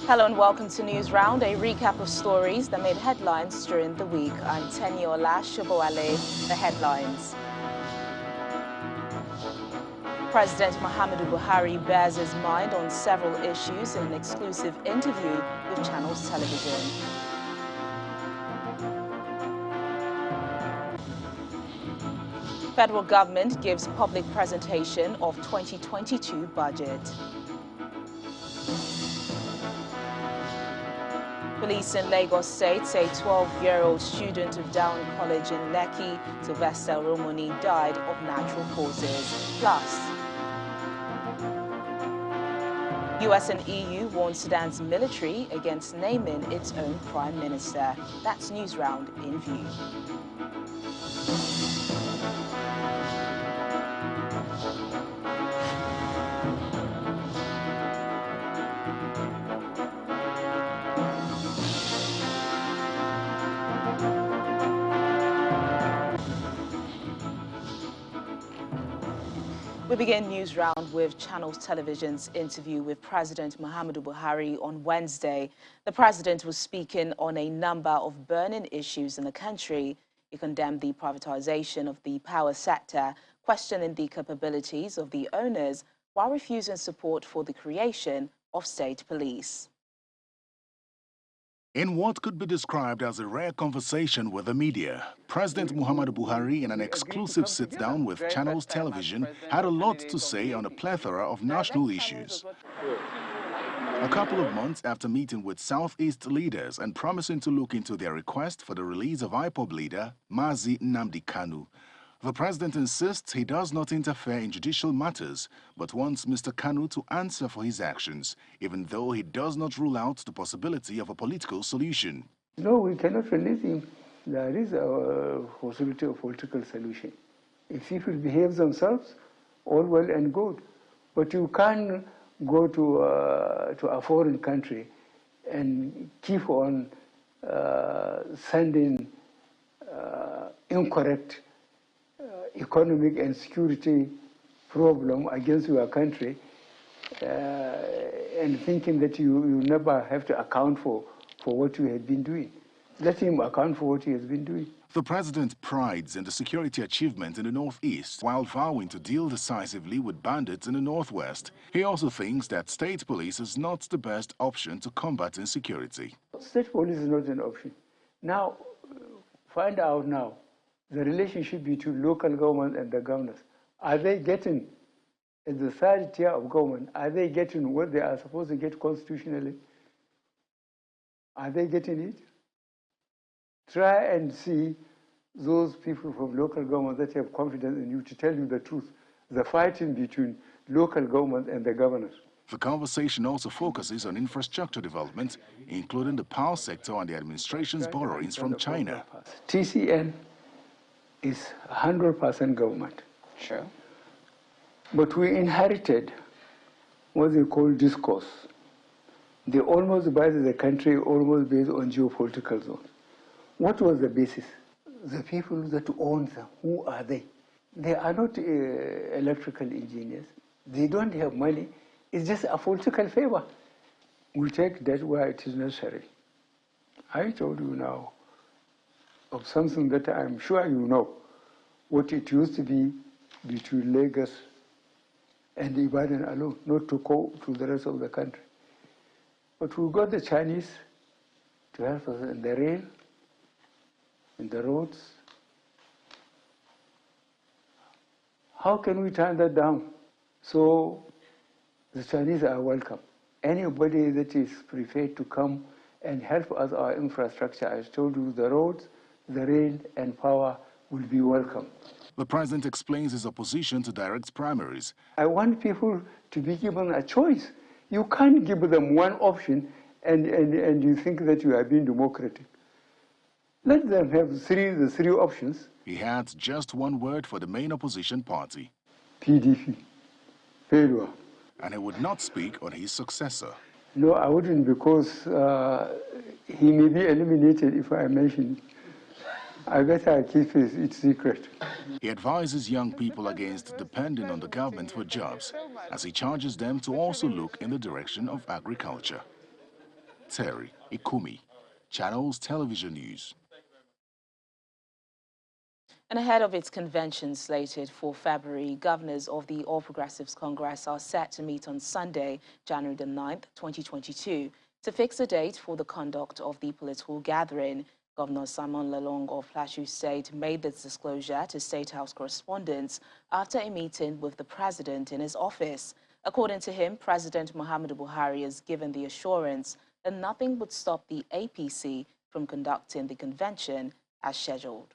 Hello and welcome to News Round, a recap of stories that made headlines during the week. I'm Teniola Shoboale, the headlines. President Muhammadu Buhari bears his mind on several issues in an exclusive interview with Channels Television. Federal government gives public presentation of 2022 budget. Police in Lagos State say 12-year-old student of Down College in Lekki, Sylvester Romoni, died of natural causes. Plus, US and EU warn Sudan's military against naming its own prime minister. That's News Round in View. We begin News Round with Channels Television's interview with President Muhammadu Buhari on Wednesday. The president was speaking on a number of burning issues in the country. He condemned the privatization of the power sector, questioning the capabilities of the owners, while refusing support for the creation of state police. In what could be described as a rare conversation with the media, President Muhammadu Buhari, in an exclusive sit-down with Channels Television, had a lot to say on a plethora of national issues. A couple of months after meeting with Southeast leaders and promising to look into their request for the release of IPOB leader Mazi Nnamdi Kanu, the president insists he does not interfere in judicial matters, but wants Mr. Kanu to answer for his actions, even though he does not rule out the possibility of a political solution. No, we cannot release him. There is a possibility of political solution. If people behave themselves, all well and good. But you can't go to a foreign country and keep on sending incorrect economic and security problem against your country and thinking that you never have to account for what you have been doing. Let him account for what he has been doing. The president prides in the security achievement in the northeast while vowing to deal decisively with bandits in the northwest. He also thinks that state police is not the best option to combat insecurity. State police is not an option. Now, find out now the relationship between local government and the governors. Are they getting, at the third tier of government, are they getting what they are supposed to get constitutionally? Are they getting it? Try and see those people from local government that have confidence in you to tell you the truth. The fighting between local government and the governors. The conversation also focuses on infrastructure development, including the power sector and the administration's borrowings from China. TCN is 100% government. Sure. But we inherited what they call discourse. They almost divided the country almost based on geopolitical zones. What was the basis? The people that own them, who are they? They are not electrical engineers. They don't have money. It's just a political favor. We take that where it is necessary. I told you now of something that I'm sure you know, what it used to be between Lagos and Ibadan alone, not to go to the rest of the country. But we got the Chinese to help us in the rail, in the roads. How can we turn that down? So the Chinese are welcome. Anybody that is prepared to come and help us our infrastructure, I told you, the roads, the rail and power will be welcome. The president explains his opposition to direct primaries. I want people to be given a choice. You can't give them one option and you think that you are being democratic. Let them have the three options. He had just one word for the main opposition party. PDP. Failure. And he would not speak on his successor. No, I wouldn't, because he may be eliminated if I mention it. I better keep it secret. He advises young people against depending on the government for jobs, as he charges them to also look in the direction of agriculture. Terry Ikumi, Channels Television News. And ahead of its convention slated for February, governors of the All Progressives Congress are set to meet on Sunday, January the 9th, 2022, to fix a date for the conduct of the political gathering. Governor Simon Lalong of Plateau State made this disclosure to State House correspondents after a meeting with the president in his office. According to him, President Muhammadu Buhari has given the assurance that nothing would stop the APC from conducting the convention as scheduled.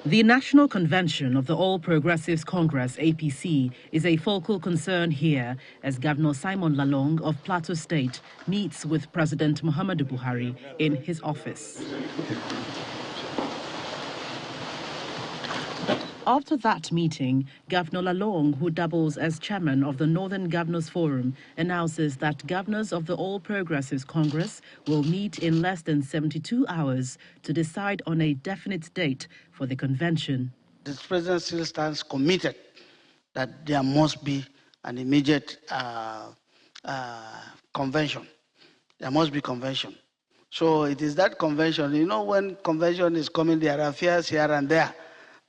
The National Convention of the All Progressives Congress, APC, is a focal concern here as Governor Simon Lalong of Plateau State meets with President Muhammadu Buhari in his office. After that meeting, Governor Lalong, who doubles as chairman of the Northern Governors Forum, announces that governors of the All Progressives Congress will meet in less than 72 hours to decide on a definite date for the convention. The president still stands committed that there must be an immediate convention. There must be convention. So it is that convention. You know, when convention is coming, there are affairs here and there.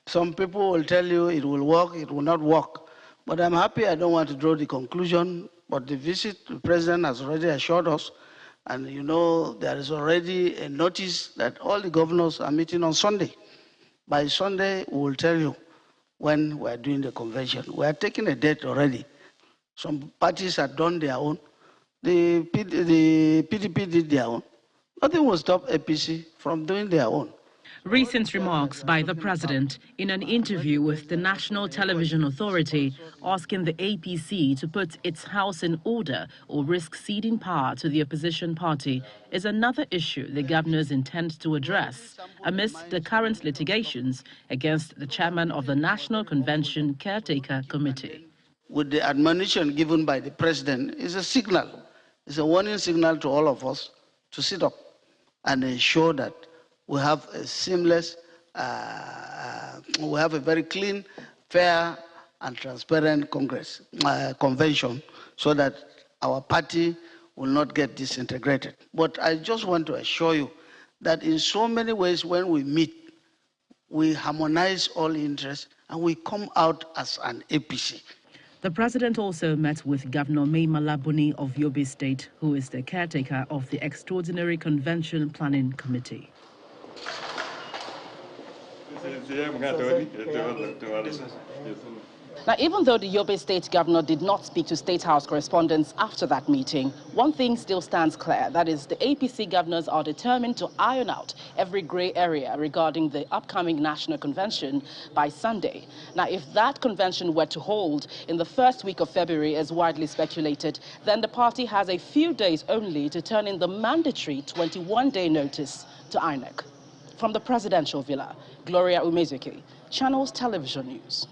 Some people will tell you it will work, it will not work. But I'm happy, I don't want to draw the conclusion, but the visit, the president has already assured us, and you know, there is already a notice that all the governors are meeting on Sunday. By Sunday, we will tell you when we're doing the convention. We are taking a date already. Some parties have done their own. The PDP did their own. Nothing will stop APC from doing their own. Recent remarks by the president in an interview with the National Television Authority asking the APC to put its house in order or risk ceding power to the opposition party is another issue the governors intend to address amidst the current litigations against the chairman of the National Convention Caretaker Committee. With the admonition given by the president is a signal, it's a warning signal to all of us to sit up and ensure that we have a seamless, we have a very clean, fair, and transparent convention so that our party will not get disintegrated. But I just want to assure you that in so many ways when we meet, we harmonize all interests and we come out as an APC. The president also met with Governor Mai Malabuni of Yobe State, who is the caretaker of the Extraordinary Convention Planning Committee. Now, even though the Yobe State governor did not speak to State House correspondents after that meeting, one thing still stands clear. That is, the APC governors are determined to iron out every gray area regarding the upcoming national convention by Sunday. Now, if that convention were to hold in the first week of February, as widely speculated, then the party has a few days only to turn in the mandatory 21-day notice to INEC. From the presidential villa, Gloria Umezuki, Channels Television News.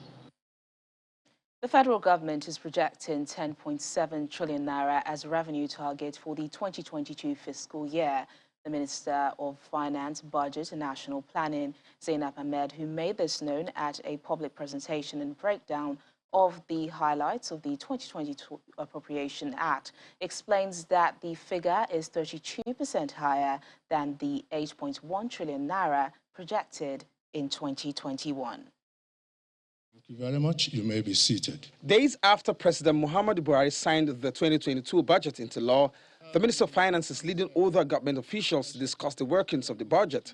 The federal government is projecting 10.7 trillion naira as revenue target for the 2022 fiscal year. The Minister of Finance, Budget and National Planning, Zainab Ahmed, who made this known at a public presentation and breakdown of the highlights of the 2022 Appropriation Act, explains that the figure is 32% higher than the 8.1 trillion naira projected in 2021. Thank you very much. You may be seated. Days after President Muhammadu Buhari signed the 2022 budget into law, the Minister of Finance is leading other government officials to discuss the workings of the budget.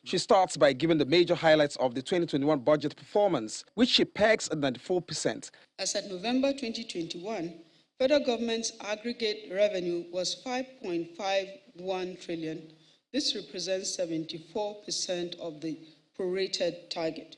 She starts by giving the major highlights of the 2021 budget performance, which she pegs at 94%. As at November 2021, federal government's aggregate revenue was 5.51 trillion. This represents 74% of the prorated target.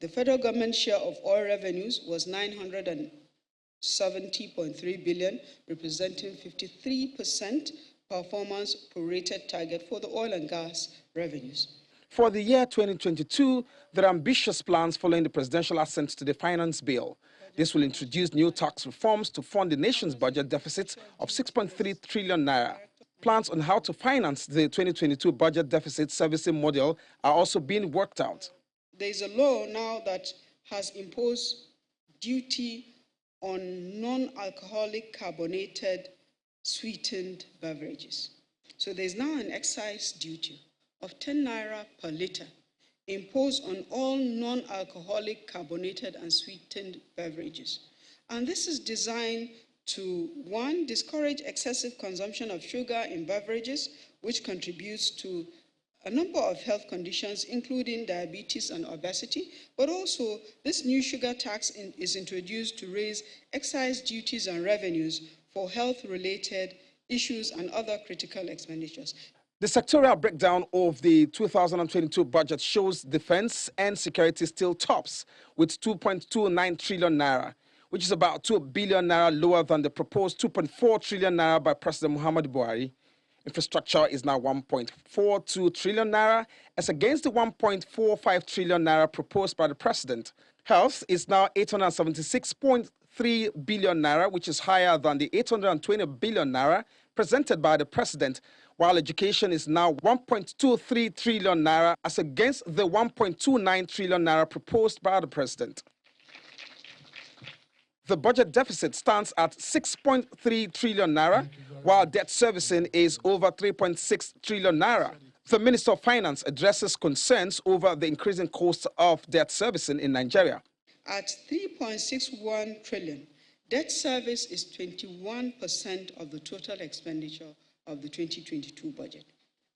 The federal government share of oil revenues was 970.3 billion, representing 53% performance prorated target for the oil and gas revenues. For the year 2022, there are ambitious plans following the presidential assent to the finance bill. This will introduce new tax reforms to fund the nation's budget deficit of 6.3 trillion naira. Plans on how to finance the 2022 budget deficit servicing model are also being worked out. There is a law now that has imposed duty on non-alcoholic carbonated sweetened beverages. So there's now an excise duty of 10 naira per litre imposed on all non-alcoholic carbonated and sweetened beverages. And this is designed to, one, discourage excessive consumption of sugar in beverages, which contributes to a number of health conditions, including diabetes and obesity, but also this new sugar tax is introduced to raise excise duties and revenues for health-related issues and other critical expenditures. The sectorial breakdown of the 2022 budget shows defense and security still tops with 2.29 trillion naira, which is about 2 billion naira lower than the proposed 2.4 trillion naira by President Muhammadu Buhari. Infrastructure is now 1.42 trillion naira as against the 1.45 trillion naira proposed by the president. Health is now 876.3 billion naira, which is higher than the 820 billion naira presented by the president, while education is now 1.23 trillion naira as against the 1.29 trillion naira proposed by the president. The budget deficit stands at 6.3 trillion naira, while debt servicing is over 3.6 trillion naira. The Minister of Finance addresses concerns over the increasing cost of debt servicing in Nigeria. At 3.61 trillion, debt service is 21% of the total expenditure of the 2022 budget,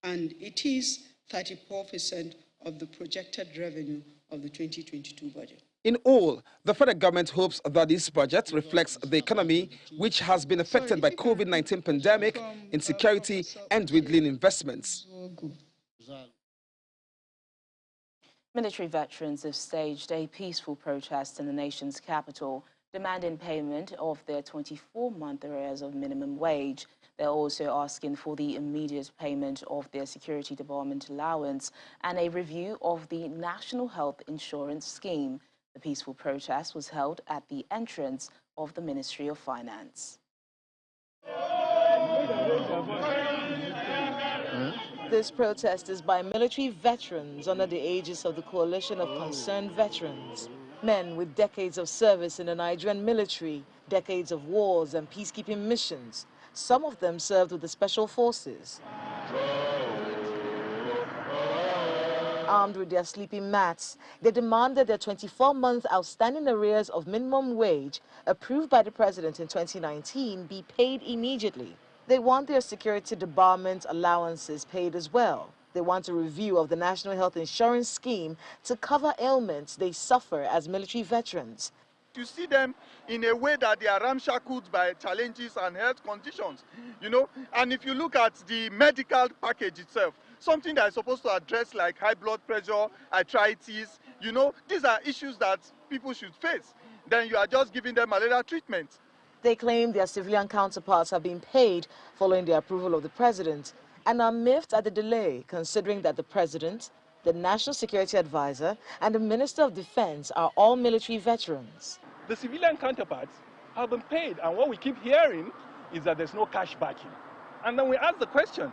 and it is 34% of the projected revenue of the 2022 budget. In all, the federal government hopes that this budget reflects the economy, which has been affected by COVID-19 pandemic, insecurity, and dwindling investments. Military veterans have staged a peaceful protest in the nation's capital, demanding payment of their 24-month arrears of minimum wage. They're also asking for the immediate payment of their security department allowance and a review of the National Health Insurance Scheme. The peaceful protest was held at the entrance of the Ministry of Finance. This protest is by military veterans under the aegis of the Coalition of Concerned Veterans. Men with decades of service in the Nigerian military, decades of wars and peacekeeping missions. Some of them served with the Special Forces. Armed with their sleeping mats, they demanded their 24-month outstanding arrears of minimum wage, approved by the president in 2019, be paid immediately. They want their security debarment allowances paid as well. They want a review of the National Health Insurance Scheme to cover ailments they suffer as military veterans. You see them in a way that they are ramshackled by challenges and health conditions, and if you look at the medical package itself, something that is supposed to address like high blood pressure, arthritis, these are issues that people should face. Then you are just giving them malaria treatment. They claim their civilian counterparts have been paid following the approval of the president and are miffed at the delay, considering that the president, the National Security Advisor, and the Minister of Defense are all military veterans. The civilian counterparts have been paid, and what we keep hearing is that there's no cash backing. And then we ask the question,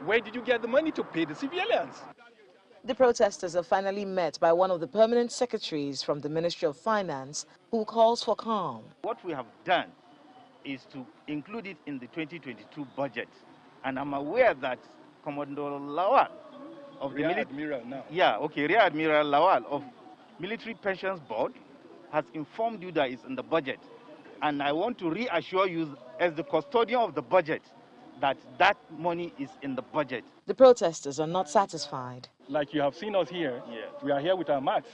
where did you get the money to pay the civilians? The protesters are finally met by one of the permanent secretaries from the Ministry of Finance, who calls for calm. What we have done is to include it in the 2022 budget. And I'm aware that Commodore Lawal of the Rear Admiral now. Rear Admiral Lawal of Military Pensions Board has informed you that it's in the budget. And I want to reassure you as the custodian of the budget that that money is in the budget. The protesters are not satisfied. Like you have seen us here, we are here with our mats.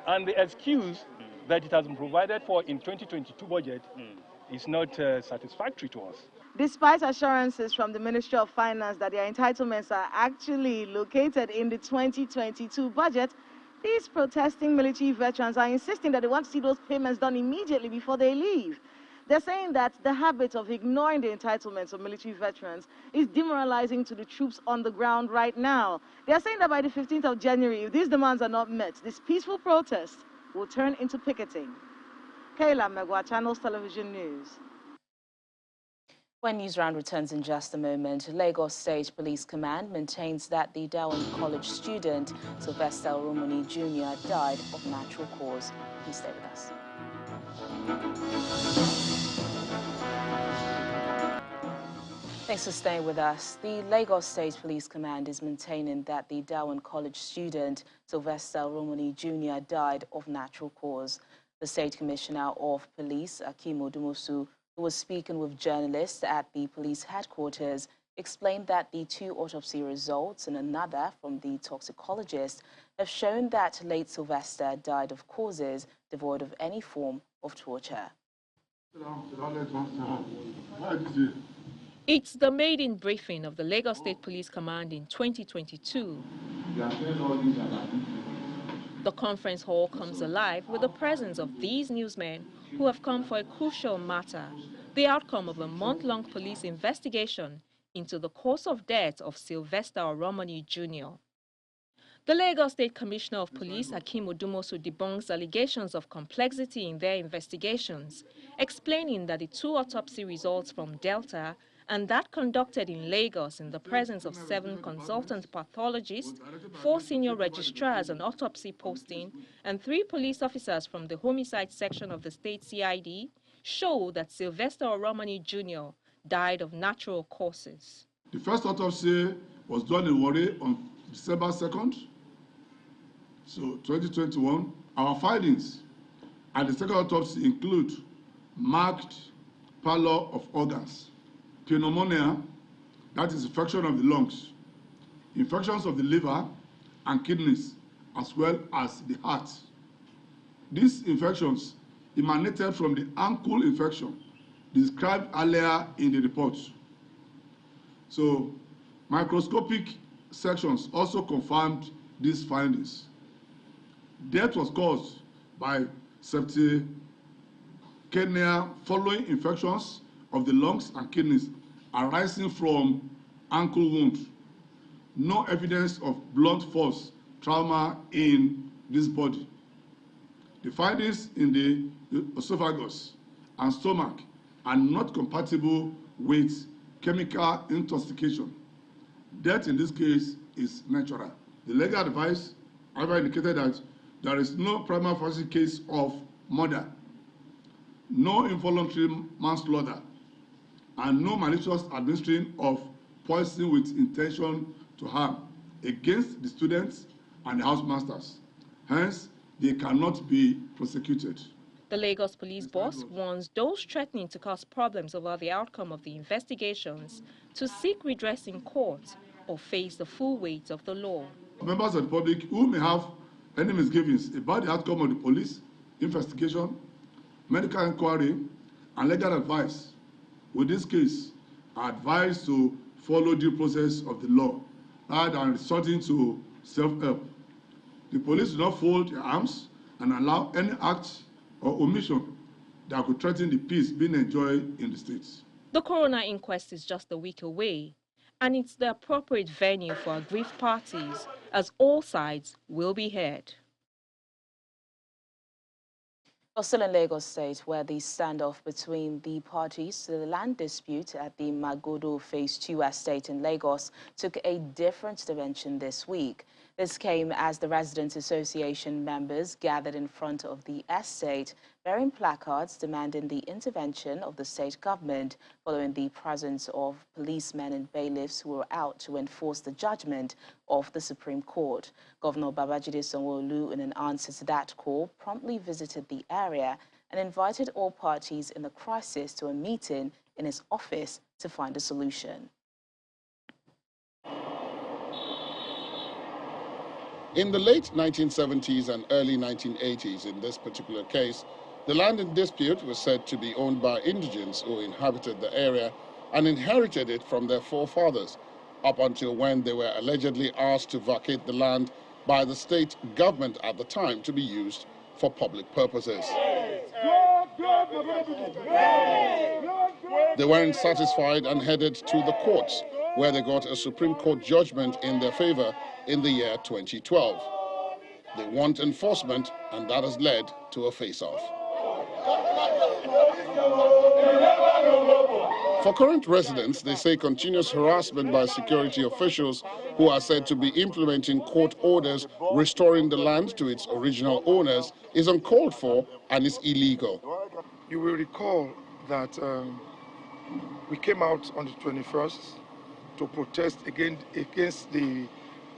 And the excuse that it has been provided for in 2022 budget is not satisfactory to us. Despite assurances from the Ministry of Finance that their entitlements are actually located in the 2022 budget, these protesting military veterans are insisting that they want to see those payments done immediately before they leave. They're saying that the habit of ignoring the entitlements of military veterans is demoralizing to the troops on the ground right now. They're saying that by the 15th of January, if these demands are not met, this peaceful protest will turn into picketing. Kayla Megwa, Channels Television News. When News Round returns in just a moment, Lagos State Police Command maintains that the Dowen College student, Sylvester Romani Jr., died of natural cause. Please stay with us. Thanks for staying with us. The Lagos State Police Command is maintaining that the Darwin College student Sylvester Romani Jr. died of natural cause. The State Commissioner of Police, Akim Odumosu, who was speaking with journalists at the police headquarters, explained that the 2 autopsy results and another from the toxicologist have shown that late Sylvester died of causes devoid of any form of torture. It's the maiden briefing of the Lagos State Police Command in 2022. The conference hall comes alive with the presence of these newsmen who have come for a crucial matter, the outcome of a month-long police investigation into the cause of death of Sylvester Oromoni Jr. The Lagos State Commissioner of Police, Akim Odumosu, debunks allegations of complexity in their investigations, explaining that the 2 autopsy results from Delta and that conducted in Lagos in the presence of 7 consultant pathologists, 4 senior registrars on autopsy posting, and 3 police officers from the homicide section of the state CID show that Sylvester Oromoni Jr. died of natural causes. The first autopsy was done in Warri on December 2nd, so 2021. Our findings at the second autopsy include marked pallor of organs, pneumonia, that is infection of the lungs, infections of the liver and kidneys, as well as the heart. These infections emanated from the ankle infection described earlier in the report. So, microscopic sections also confirmed these findings. Death was caused by septicemia following infections of the lungs and kidneys arising from ankle wound. No evidence of blunt force trauma in this body. The findings in the esophagus and stomach are not compatible with chemical intoxication. Death in this case is natural. The legal advice, however, indicated that there is no prima facie case of murder, no involuntary manslaughter, and no malicious administering of poison with intention to harm against the students and the housemasters. Hence, they cannot be prosecuted. The Lagos police boss warns those threatening to cause problems over the outcome of the investigations to seek redress in court or face the full weight of the law. Members of the public who may have any misgivings about the outcome of the police investigation, medical inquiry, and legal advice with this case are advised to follow due process of the law rather than resorting to self-help. The police do not fold their arms and allow any act or omission that could threaten the peace being enjoyed in the states. The coroner inquest is just a week away, and it's the appropriate venue for aggrieved parties, as all sides will be heard. Still in Lagos State, where the standoff between the parties to the land dispute at the Magodo Phase 2 estate in Lagos took a different dimension this week. This came as the Residents Association members gathered in front of the estate, bearing placards demanding the intervention of the state government following the presence of policemen and bailiffs who were out to enforce the judgment of the Supreme Court. Governor Babajide Sanwo-Olu, in an answer to that call, promptly visited the area and invited all parties in the crisis to a meeting in his office to find a solution. In the late 1970s and early 1980s, in this particular case, the land in dispute was said to be owned by indigents who inhabited the area and inherited it from their forefathers, up until when they were allegedly asked to vacate the land by the state government at the time to be used for public purposes. They weren't satisfied and headed to the courts, where they got a Supreme Court judgment in their favor in the year 2012. They want enforcement, and that has led to a face-off. For current residents, they say continuous harassment by security officials who are said to be implementing court orders restoring the land to its original owners is uncalled for and is illegal. You will recall that We came out on the 21st to protest against the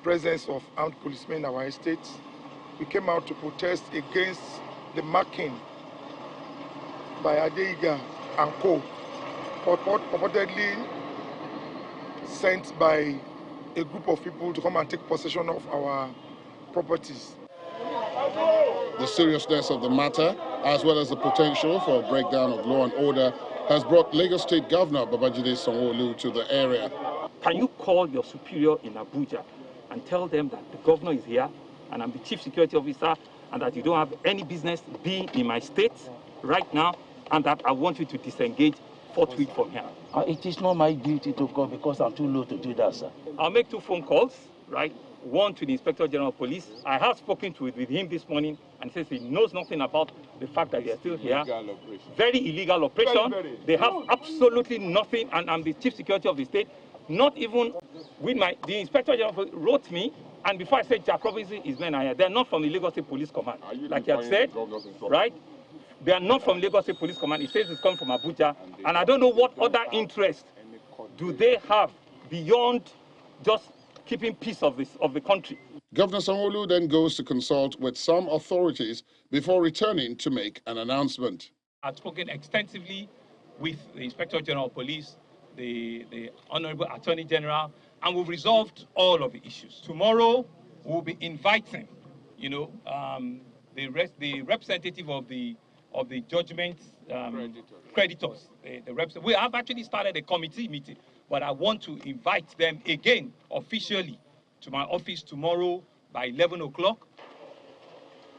presence of armed policemen in our estates. We came out to protest against the marking by Adeiga and co, purportedly sent by a group of people to come and take possession of our properties. The seriousness of the matter, as well as the potential for a breakdown of law and order, has brought Lagos State Governor Babajide Sanwo-Olu to the area. Can you call your superior in Abuja and tell them that the governor is here and I'm the chief security officer and that you don't have any business being in my state right now and that I want you to disengage forthwith from here? It is not my duty to go because I'm too low to do that, sir. I'll make 2 phone calls, right? One to the Inspector General of Police. I have spoken with him this morning and says he knows nothing about the fact that they are still here. Very illegal operation. They have absolutely nothing, and I'm the chief security of the state. Not even with the Inspector General wrote me, and before I said Jack Robinson is men are here. They're not from the Lagos State Police Command, like you have said, right? They are not from Lagos State Police Command. It says it's coming from Abuja, and I don't know what other interest do they have beyond just keeping peace of the country. Governor Sanwo-Olu then goes to consult with some authorities before returning to make an announcement. I've spoken extensively with the Inspector General of Police, the Honorable Attorney General, and we've resolved all of the issues. Tomorrow, we'll be inviting, the representative of the judgment creditors. We have actually started a committee meeting, but I want to invite them again officially to my office tomorrow by 11 o'clock.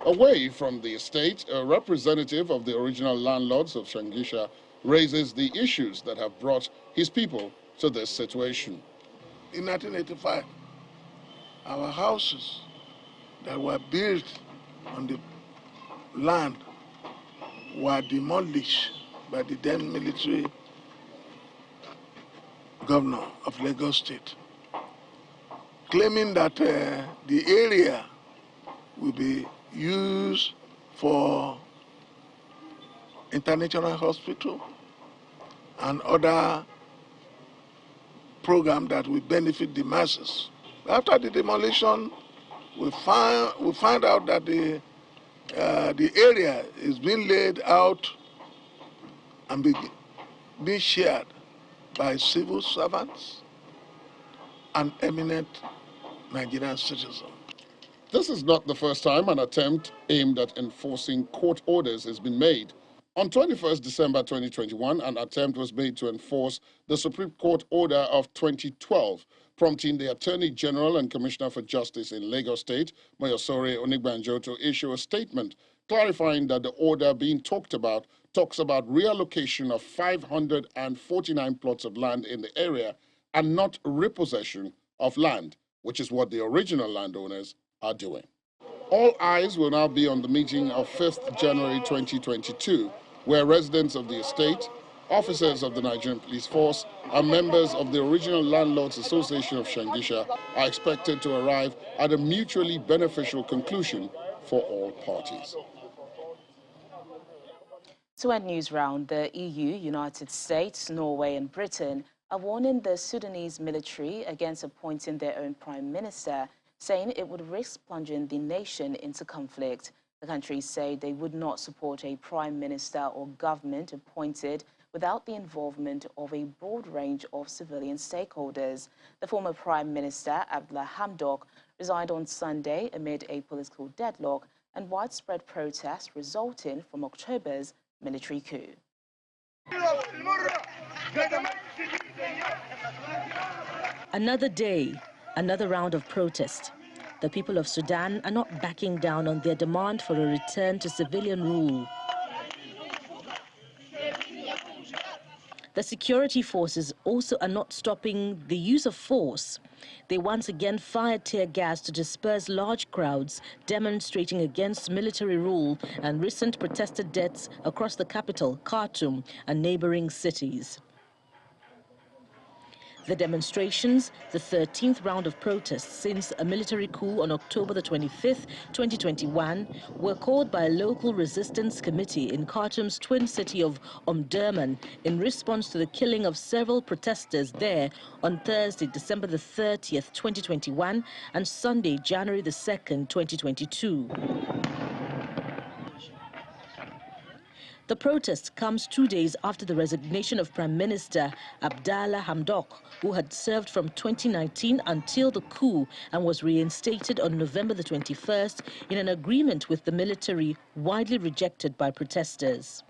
Away from the estate, a representative of the original landlords of Shangisha raises the issues that have brought his people to this situation. In 1985, our houses that were built on the land were demolished by the then military governor of Lagos State, claiming that the area will be used for international hospital and other programs that will benefit the masses. After the demolition, we find out that the area is being laid out and being shared by civil servants and eminent Nigerian citizens. This is not the first time an attempt aimed at enforcing court orders has been made. On 21st December 2021, an attempt was made to enforce the Supreme Court order of 2012, prompting the Attorney General and Commissioner for Justice in Lagos State, Mayosore Onigbanjo, to issue a statement clarifying that the order being talks about reallocation of 549 plots of land in the area and not repossession of land, which is what the original landowners are doing. All eyes will now be on the meeting of 5th January 2022, where residents of the estate, officers of the Nigerian Police Force, and members of the original Landlords Association of Shangisha are expected to arrive at a mutually beneficial conclusion for all parties. To end news round, the EU, United States, Norway and Britain are warning the Sudanese military against appointing their own prime minister, saying it would risk plunging the nation into conflict. The countries say they would not support a prime minister or government appointed without the involvement of a broad range of civilian stakeholders. The former prime minister, Abdullah Hamdok, resigned on Sunday amid a political deadlock and widespread protests resulting from October's military coup. Another day, another round of protest. The people of Sudan are not backing down on their demand for a return to civilian rule. The security forces also are not stopping the use of force. They once again fired tear gas to disperse large crowds demonstrating against military rule and recent protester deaths across the capital, Khartoum, and neighboring cities. The demonstrations, the 13th round of protests since a military coup on October the 25th, 2021, were called by a local resistance committee in Khartoum's twin city of Omdurman in response to the killing of several protesters there on Thursday, December the 30th, 2021, and Sunday, January the 2nd, 2022. The protest comes 2 days after the resignation of Prime Minister Abdallah Hamdok, who had served from 2019 until the coup and was reinstated on November the 21st in an agreement with the military widely rejected by protesters.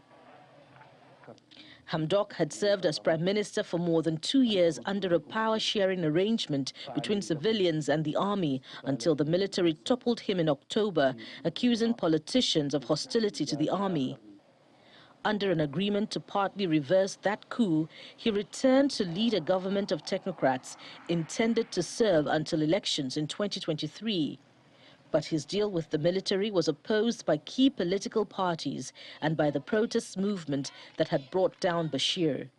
Hamdok had served as Prime Minister for more than 2 years under a power-sharing arrangement between civilians and the army until the military toppled him in October, accusing politicians of hostility to the army. Under an agreement to partly reverse that coup, he returned to lead a government of technocrats intended to serve until elections in 2023. But his deal with the military was opposed by key political parties and by the protest movement that had brought down Bashir.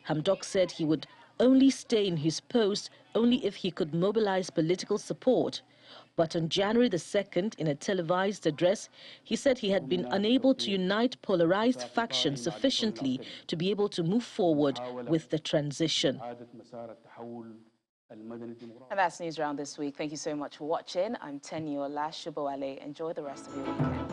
Hamdok said he would only stay in his post only if he could mobilize political support. But on January the 2nd, in a televised address, he said he had been unable to unite polarized factions sufficiently to be able to move forward with the transition. And that's News Round this week. Thank you so much for watching. I'm Teniola Shubowale. Enjoy the rest of your weekend.